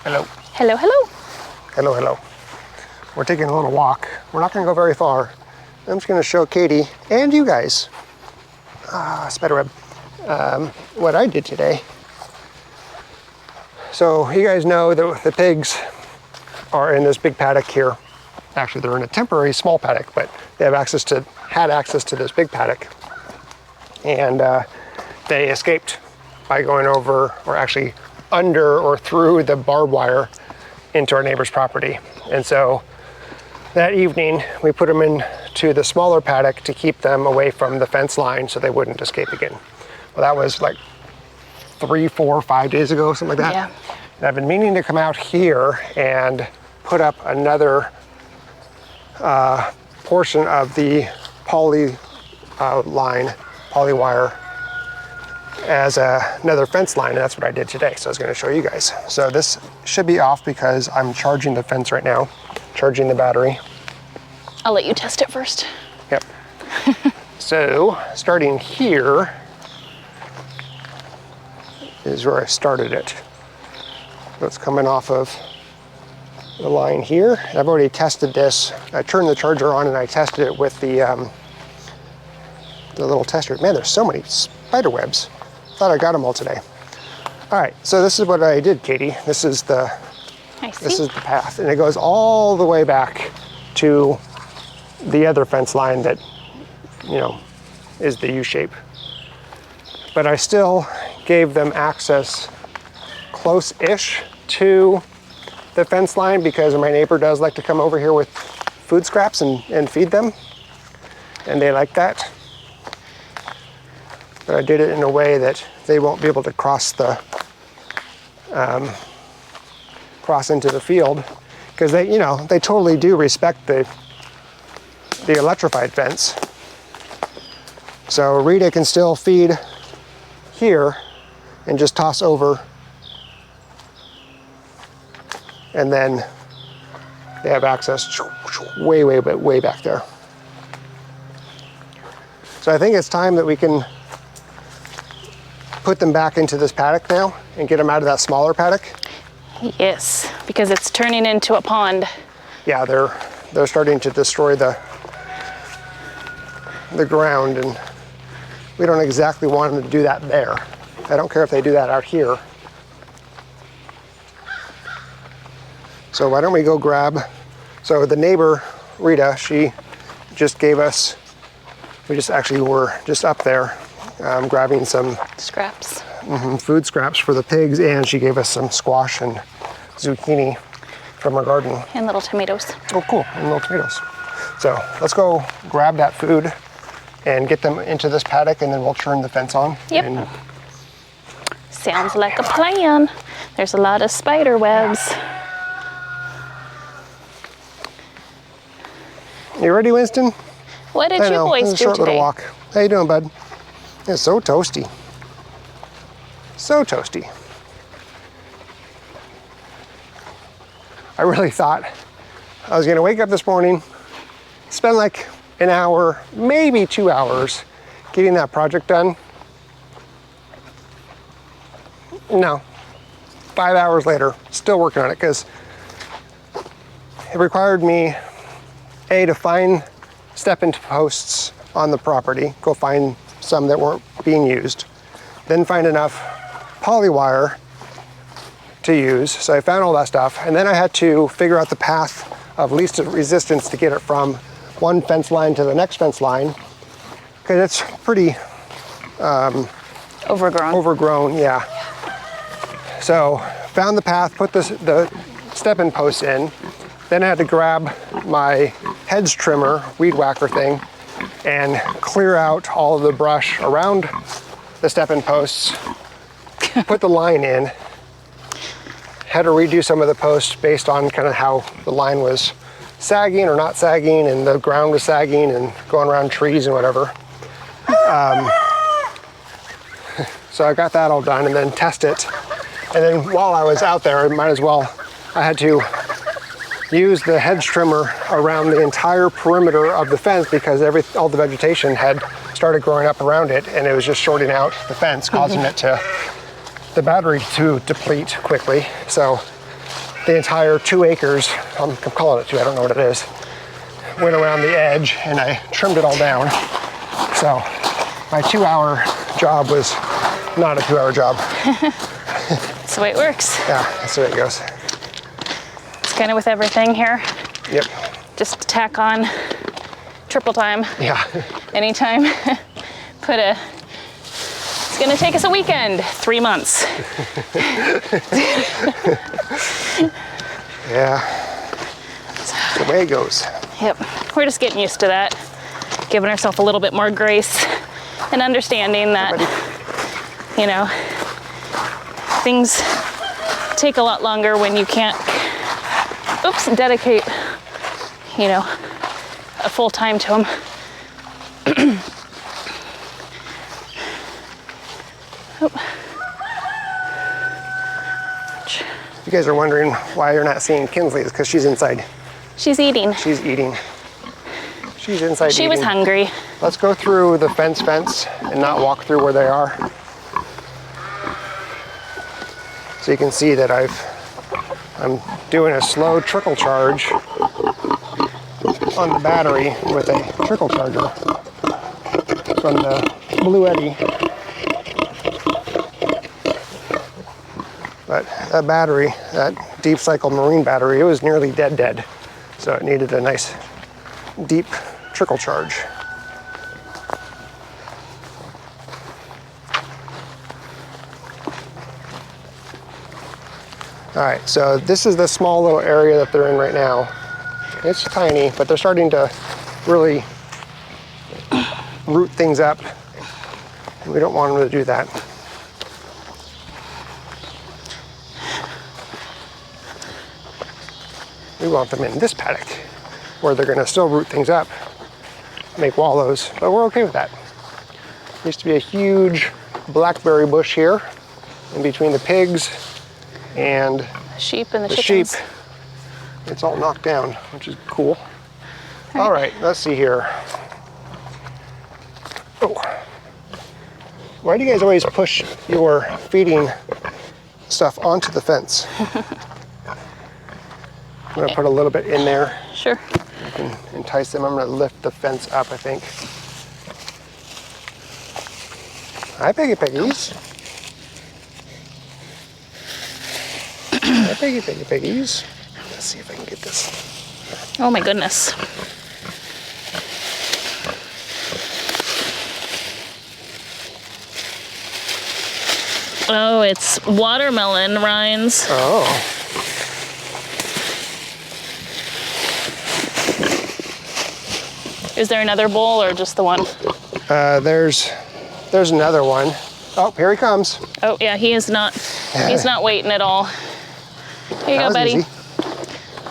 Hello. Hello, hello. Hello, hello. We're taking a little walk. We're not gonna go very far. I'm just gonna show Katie and you guys, spiderweb, what I did today. So you guys know that the pigs are in this big paddock here. Actually, they're in a temporary small paddock, but they have had access to this big paddock. And they escaped by going over, or actually under or through the barbed wire into our neighbor's property. And so that evening, we put them into the smaller paddock to keep them away from the fence line so they wouldn't escape again. Well, that was like 3, 4, 5 days ago, something like that. Yeah. And I've been meaning to come out here and put up another portion of the poly wire as another fence line, and that's what I did today. So I was going to show you guys. So this should be off because I'm charging the fence right now, charging the battery. I'll let you test it first. Yep. So starting here is where I started it. So it's coming off of the line here. I've already tested this. I turned the charger on and I tested it with the little tester. Man, there's so many spider webs. Thought I got them all today. All right, so this is what I did, Katie. This is the path, and it goes all the way back to the other fence line that, you know, is the U shape. But I still gave them access close-ish to the fence line because my neighbor does like to come over here with food scraps and feed them, and they like that. But I did it in a way that they won't be able to cross into the field, because they totally do respect the electrified fence. So Rita can still feed here and just toss over, and then they have access way back there. So I think it's time that we can put them back into this paddock now and get them out of that smaller paddock. Yes, because it's turning into a pond. Yeah, they're starting to destroy the ground, and we don't exactly want them to do that there. I don't care if they do that out here. So why don't we go grab, so the neighbor, Rita, she just gave us, we just actually were just up there grabbing some Scraps. Food scraps for the pigs, and she gave us some squash and zucchini from her garden. And little tomatoes. Oh, cool, and little tomatoes. So let's go grab that food and get them into this paddock, and then we'll turn the fence on. Yep. And sounds like a plan. There's a lot of spider webs. You ready, Winston? What did you boys it's a do short today? little walk. How you doing, bud? It's so toasty. So toasty. I really thought I was gonna wake up this morning, spend like an hour, maybe 2 hours getting that project done. No, 5 hours later, still working on it, because it required me, to find step-into posts on the property, go find some that weren't being used, then find enough poly wire to use. So I found all that stuff, and then I had to figure out the path of least resistance to get it from one fence line to the next fence line, because it's pretty overgrown, yeah. So found the path, put the step-in posts in, then I had to grab my hedge trimmer, weed whacker thing, and clear out all of the brush around the step-in posts, put the line in, had to redo some of the posts based on kind of how the line was sagging or not sagging, and the ground was sagging and going around trees and whatever. So I got that all done, and then test it. And then while I was out there, I had to use the hedge trimmer around the entire perimeter of the fence, because all the vegetation had started growing up around it, and it was just shorting out the fence, causing the battery to deplete quickly. So the entire 2 acres, I'm calling it 2, I don't know what it is, went around the edge and I trimmed it all down. So my 2-hour job was not a 2-hour job. That's the way it works. Yeah, that's the way it goes. It's kind of with everything here. Yep. Just tack on triple time. Yeah. Anytime. It's gonna take us a weekend, 3 months. Yeah. That's the way it goes. Yep, we're just getting used to that. Giving ourselves a little bit more grace and understanding that, you know, things take a lot longer when you can't, dedicate, you know, a full time to them. You guys are wondering why you're not seeing Kinsley, it's because she's inside. She's eating. She's eating. She's inside She eating. was hungry. Let's go through the fence and not walk through where they are. So you can see that I'm doing a slow trickle charge on the battery with a trickle charger from the Blue Eddy. But that battery, that deep cycle marine battery, it was nearly dead. So it needed a nice deep trickle charge. All right, so this is the small little area that they're in right now. It's tiny, but they're starting to really root things up. We don't want them to do that. We want them in this paddock, where they're gonna still root things up, make wallows, but we're okay with that. There used to be a huge blackberry bush here in between the pigs and Sheep and the sheep. chickens. It's all knocked down, which is cool. All right, let's see here. Oh. Why do you guys always push your feeding stuff onto the fence? I'm gonna put a little bit in there. Sure. You can entice them. I'm gonna lift the fence up, I think. Hi, piggies. Hi, piggies. Let's see if I can get this. Oh my goodness. Oh, it's watermelon rinds. Oh. Is there another bowl or just the one? There's another one. Oh, here he comes. Oh yeah, he's not waiting at all. Here you go, buddy. Easy.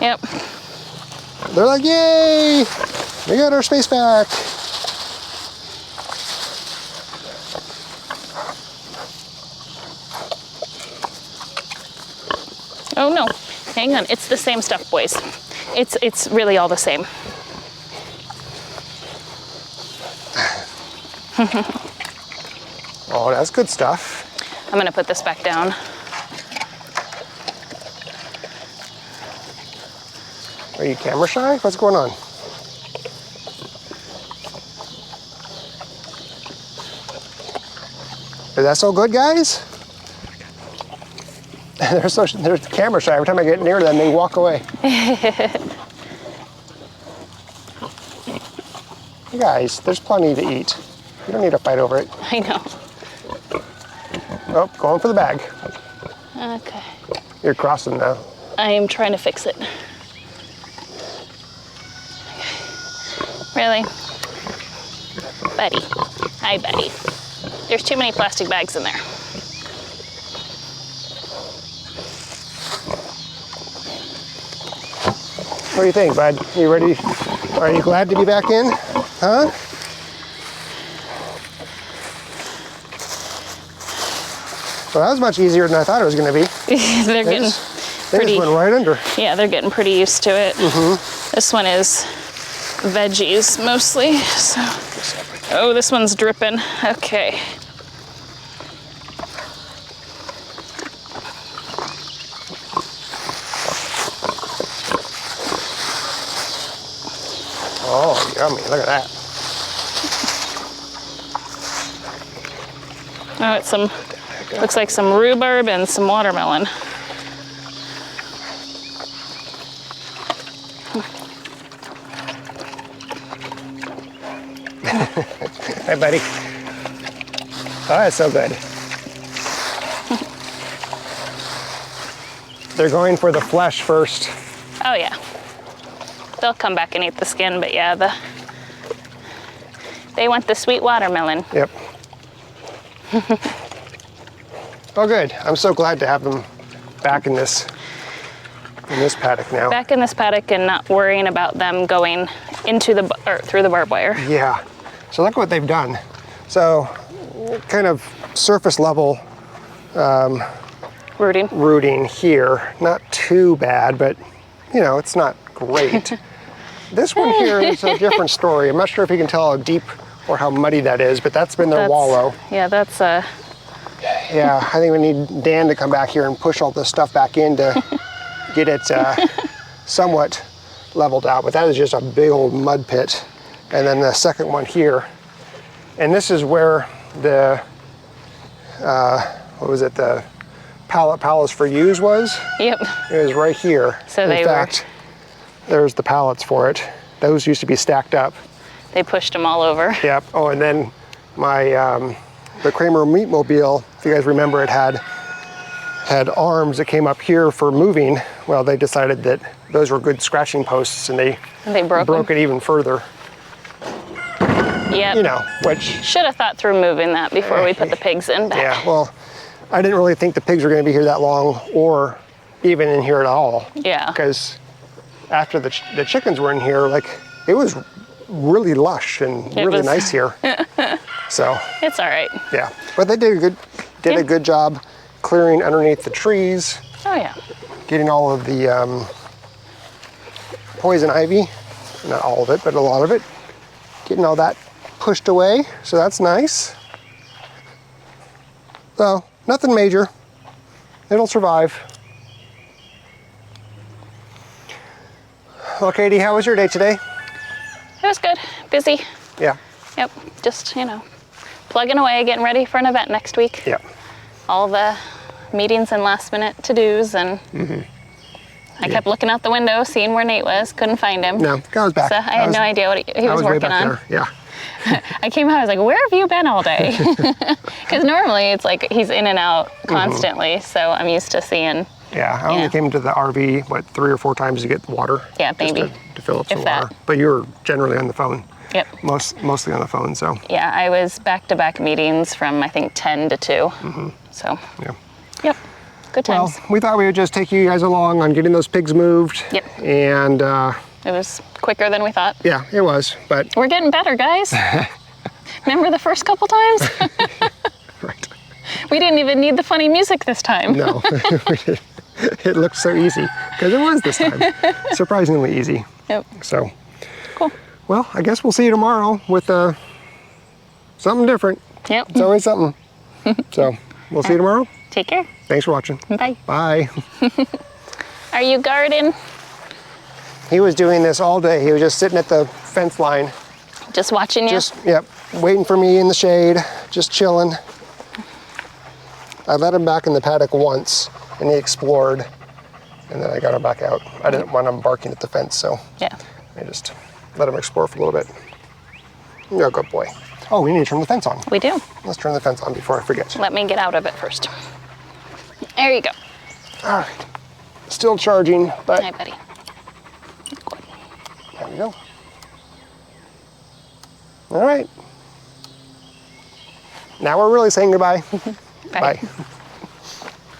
Yep. They're like, yay! We got our space back. Oh no, hang on. It's the same stuff, boys. It's really all the same. Oh, that's good stuff. I'm gonna put this back down. Are you camera shy? What's going on? Is that so good, guys? They're camera shy. Every time I get near them, they walk away. You guys, there's plenty to eat. You don't need to fight over it. I know. Oh, going for the bag. Okay. You're crossing now. I am trying to fix it. Really? Buddy. Hi, buddy. There's too many plastic bags in there. What do you think, bud? You ready? Are you glad to be back in? Huh? Well, that was much easier than I thought it was going to be. They're getting They pretty. just went right under. Yeah, they're getting pretty used to it. This one is veggies mostly. So. Oh, this one's dripping. Okay. yummy. Look at that. Oh, it's some, looks like some rhubarb and some watermelon. Hi, buddy. Oh, that's so good. They're going for the flesh first. Oh yeah. They'll come back and eat the skin, but yeah, they want the sweet watermelon. Yep. Oh, good. I'm so glad to have them back in this paddock now. Back in this paddock and not worrying about them going into the or through the barbed wire. Yeah. So look what they've done. So kind of surface level rooting here. Not too bad, but you know, it's not great. This one here is a different story. I'm not sure if you can tell how deep or how muddy that is, but that's been their wallow. Yeah, that's Yeah, I think we need Dan to come back here and push all this stuff back in to get it somewhat leveled out. But that is just a big old mud pit. And then the second one here. And this is where the, what was it, the pallets for ewes was? Yep. It was right here. So in fact, there's the pallets for it. Those used to be stacked up. They pushed them all over. Yep. Oh, and then my the Kraemer meatmobile, if you guys remember, it had arms that came up here for moving. Well, they decided that those were good scratching posts, and they broke it even further. Yeah. You know, which should have thought through moving that before we put the pigs in back. Yeah. Well, I didn't really think the pigs were going to be here that long, or even in here at all. Yeah. Because after the chickens were in here, like it was really lush and really nice here. So it's all right. Yeah, but they did a good job clearing underneath the trees. Oh yeah. Getting all of the poison ivy, not all of it, but a lot of it. Getting all that pushed away, so that's nice. So nothing major. It'll survive. Well, Katie, how was your day today? It was good. Busy. Yeah. Yep. Just, you know, plugging away, getting ready for an event next week. Yep. All the meetings and last minute to-dos, and I kept looking out the window, seeing where Nate was. Couldn't find him. No, I was back. So I had no idea what he was working on. There. Yeah. I came out, I was like, where have you been all day? Because normally it's like he's in and out constantly, so I'm used to seeing. Yeah, I only came to the RV, 3 or 4 times to get water. Yeah, maybe. To fill up some water. But you were generally on the phone. Yep. Mostly on the phone, so. Yeah, I was back-to-back meetings from, I think, 10 to 2. So. Yeah. Yep. Good times. Well, we thought we would just take you guys along on getting those pigs moved. Yep. And it was quicker than we thought. Yeah, it was, but. We're getting better, guys. Remember the first couple times? Right. We didn't even need the funny music this time. No, we didn't. It looked so easy, because it was this time. Surprisingly easy. Yep. So. Cool. Well, I guess we'll see you tomorrow with something different. Yep. It's always something. So, we'll see you tomorrow. Take care. Thanks for watching. Bye. Bye. Are you guarding? He was doing this all day. He was just sitting at the fence line. Just watching you? Yep, waiting for me in the shade, just chilling. I let him back in the paddock once, and he explored, and then I got him back out. I didn't want him barking at the fence, so yeah. I just let him explore for a little bit. You're a good boy. Oh, we need to turn the fence on. We do. Let's turn the fence on before I forget. Let me get out of it first. There you go. All right. Still charging, but... Hi, buddy. Good. There we go. All right. Now we're really saying goodbye. Bye. Bye.